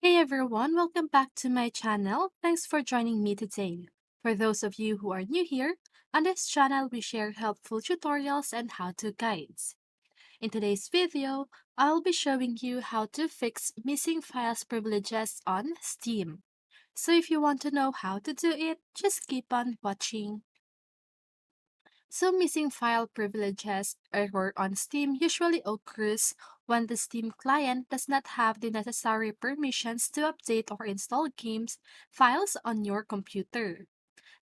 Hey everyone, welcome back to my channel. Thanks for joining me today. For those of you who are new here, on this channel we share helpful tutorials and how-to guides. In today's video, I'll be showing you how to fix missing files privileges on Steam. So if you want to know how to do it, just keep on watching. So missing file privileges error on Steam usually occurs when the Steam client does not have the necessary permissions to update or install games files on your computer.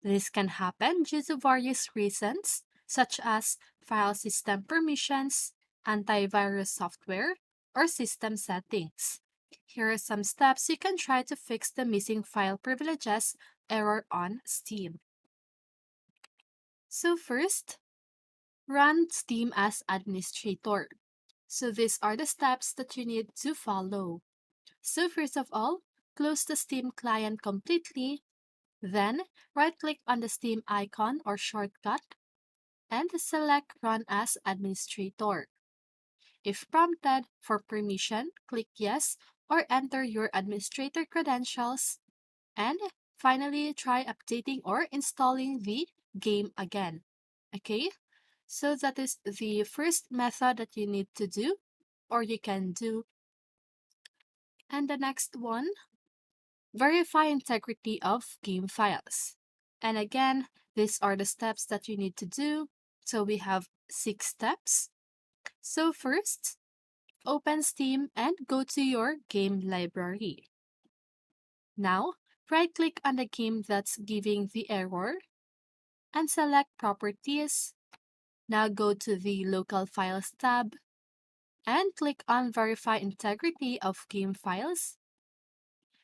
This can happen due to various reasons, such as file system permissions, antivirus software, or system settings. Here are some steps you can try to fix the missing file privileges error on Steam. So first, run Steam as administrator. So these are the steps that you need to follow. So first of all, close the Steam client completely. Then, right-click on the Steam icon or shortcut and select Run as Administrator. If prompted for permission, click Yes or enter your administrator credentials. And finally, try updating or installing the game again. Okay? So that is the first method that you need to do or you can do. And the next one, verify integrity of game files. And again, these are the steps that you need to do. So we have 6 steps. So first, open Steam and go to your game library. Now, right-click on the game that's giving the error and select Properties. Now go to the Local Files tab and click on Verify Integrity of Game Files.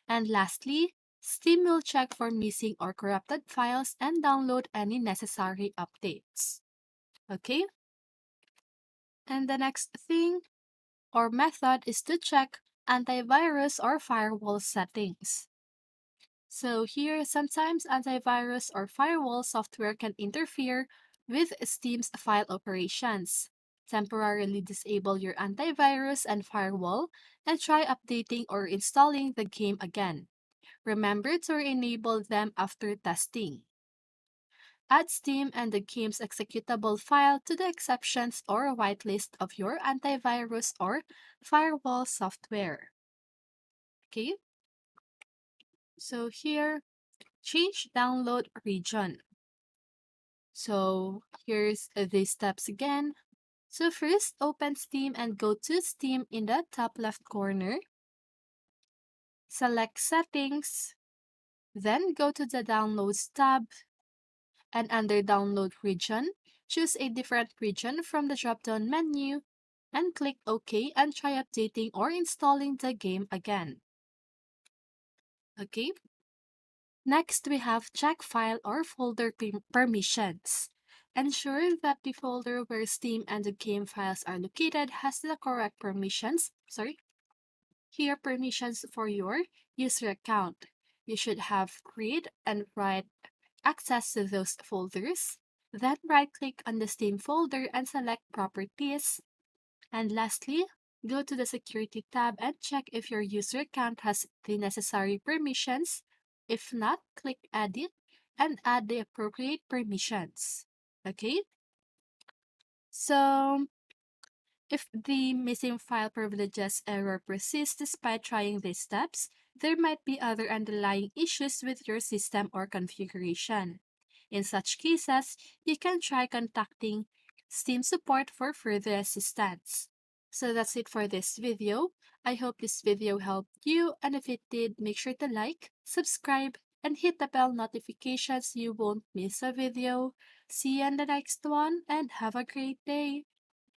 And lastly, Steam will check for missing or corrupted files and download any necessary updates. Okay? And the next thing or method is to check antivirus or firewall settings. So here, sometimes antivirus or firewall software can interfere with Steam's file operations. Temporarily disable your antivirus and firewall and try updating or installing the game again. Remember to enable them after testing. Add Steam and the game's executable file to the exceptions or whitelist of your antivirus or firewall software. Okay, so here, change download region. So here's the steps again. So first, open Steam and go to Steam in the top left corner. Select Settings. Then go to the Downloads tab. And under Download region, choose a different region from the drop-down menu and click OK and try updating or installing the game again. Okay. Next, we have check file or folder permissions. Ensure that the folder where Steam and the game files are located has the correct permissions. Here permissions for your user account. You should have read and write access to those folders. Then right-click on the Steam folder and select Properties. And lastly, go to the Security tab and check if your user account has the necessary permissions. If not, click Edit and add the appropriate permissions. Okay? So, if the missing file privileges error persists despite trying these steps, there might be other underlying issues with your system or configuration. In such cases, you can try contacting Steam support for further assistance. So that's it for this video. I hope this video helped you, and if it did, make sure to like, subscribe, and hit the bell notifications so you won't miss a video. See you in the next one, and have a great day!